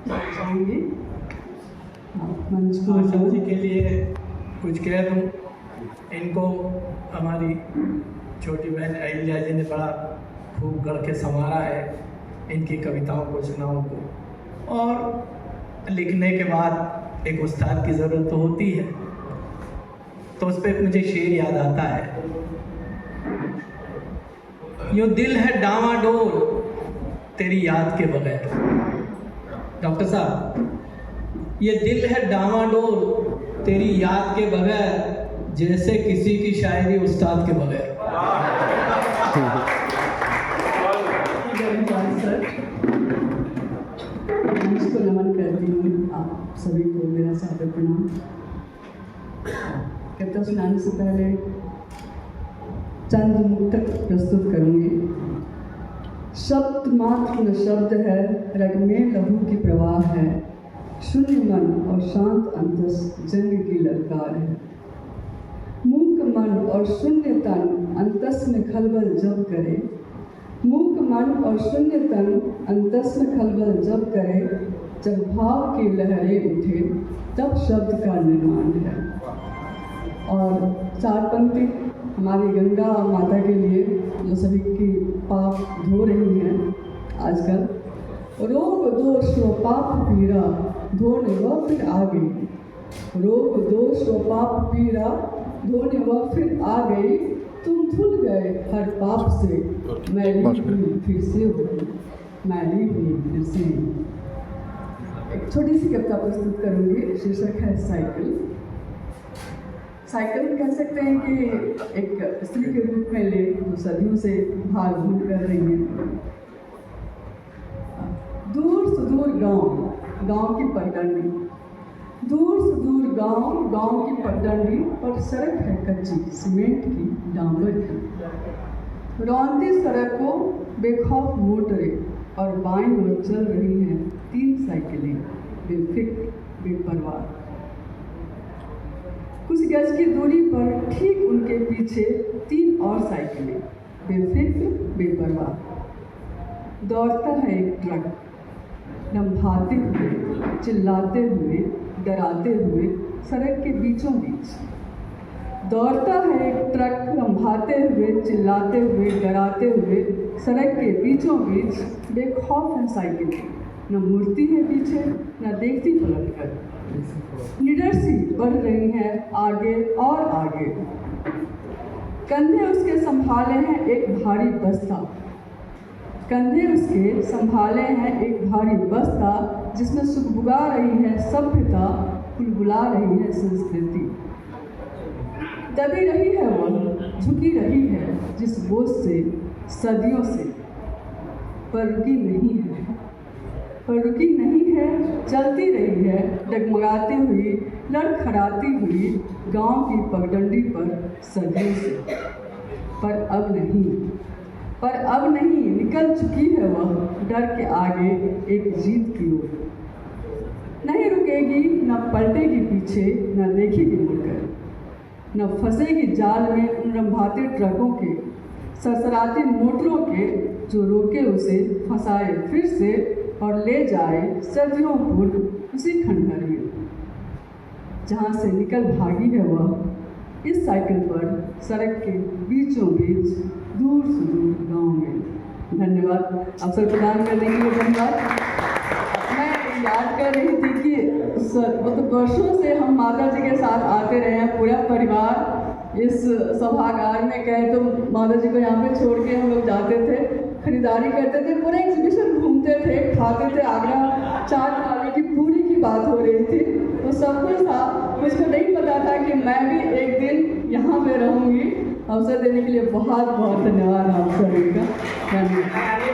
जाएंगे। आशा जी के लिए कुछ कह दूँ। इनको हमारी छोटी बहन अहिल्या जी ने बड़ा खूब गढ़ के संवारा है। इनकी कविताओं को, सुनाओं को, और लिखने के बाद एक उस्ताद की ज़रूरत तो होती है, तो उस पर मुझे शेर याद आता है। यूँ दिल है डामाडोल तेरी याद के बगैर। डॉक्टर साहब, ये दिल है डामाडोल तेरी याद के बगैर, जैसे किसी की शायरी उस्ताद के बगैर। इसको नमन करती हूँ आप सभी को, मेरा सादर प्रणाम। कविता सुनाने से पहले चंद मुक्तक प्रस्तुत करूँगी। शब्द मात्र न शब्द है, रग में लहू की प्रवाह है, शून्य मन और शांत अंतस जंग की ललकार है। मूक मन और शून्य तन अंतस में खलबल जब करे, मूक मन और शून्य तन अंतस में खलबल जब करे, जब भाव की लहरें उठे तब शब्द का निर्माण है। और चार पंक्ति हमारी गंगा माता के लिए, जो सभी की पाप धो रही हैं आजकल। रोग दोष व पाप पीड़ा धोने वह फिर आ गई, रोग दोष व पाप पीड़ा धोने वह फिर आ गई, तुम धुल गए हर पाप से, मैली हुई फिर से हुई, मैली हुई फिर से। एक छोटी सी कविता प्रस्तुत करूंगी, शीर्षक है साइकिल। साइकिल कह सकते हैं कि एक स्त्री के रूप में ले, जो सदियों से भाग भूल कर रही है। दूर सुदूर गांव की पगडंडी, दूर सुदूर गांव की पगडंडी, पर सड़क है कच्ची सीमेंट की, डांबर की। रौंदती सड़क को बेखौफ मोटरें, और बाईं ओर चल रही हैं 3 साइकिलें, बेफिक्र बेपरवाह। कुछ गज की दूरी पर ठीक उनके पीछे 3 और साइकिलें, बेफिक्र बेपरवाह। दौड़ता है एक ट्रक, लम्भाते हुए, चिल्लाते हुए, डराते हुए सड़क के बीचों बीच। दौड़ता है एक ट्रक, लम्भाते हुए, चिल्लाते हुए, डराते हुए सड़क के बीचों बीच। बेखौफ है साइकिल, न मुड़ती है पीछे, न देखती पलट कर। निडर सी बढ़ रही है आगे और आगे। कंधे उसके संभाले हैं एक भारी बस्ता, कंधे उसके संभाले हैं एक भारी बस्ता, जिसमें सुगबुगा रही है सभ्यता, बुलबुला रही है संस्कृति। दबी रही है वह, झुकी रही है जिस बोझ से सदियों से, पर रुकी नहीं है, चलती रही है डगमगाती हुई, लड़खड़ाती हुई गांव की पगडंडी पर सदियों से। पर अब नहीं, निकल चुकी है वह डर के आगे एक जीत की ओर। नहीं रुकेगी, न पलटेगी पीछे, न देखेगी मुड़कर, न फंसेगी जाल में उन रंभाते ट्रकों के, सरसराती मोटरों के, जो रोके उसे, फंसाए फिर से और ले जाए सदियों पूर्व उसी खंडहर में, जहाँ से निकल भागी है वह इस साइकिल पर सड़क के बीचों बीच, दूर सुदूर गांव में। धन्यवाद, अवसर प्रदान करने के लिए धन्यवाद। मैं याद कर रही थी कि मतलब वर्षों से हम माता जी के साथ आते रहे हैं, पूरा परिवार इस सभागार में। कहे तो माता जी को यहाँ पे छोड़ के हम लोग जाते थे, खरीदारी करते थे, पूरा एग्जीबिशन घूमते थे, खाते थे। आगरा चाट खाने की पूरी की बात हो रही थी, तो सब कुछ था। मुझको नहीं पता था कि मैं भी एक दिन यहाँ पे रहूँगी। अवसर देने के लिए बहुत बहुत धन्यवाद आप सभी का। धन्यवाद।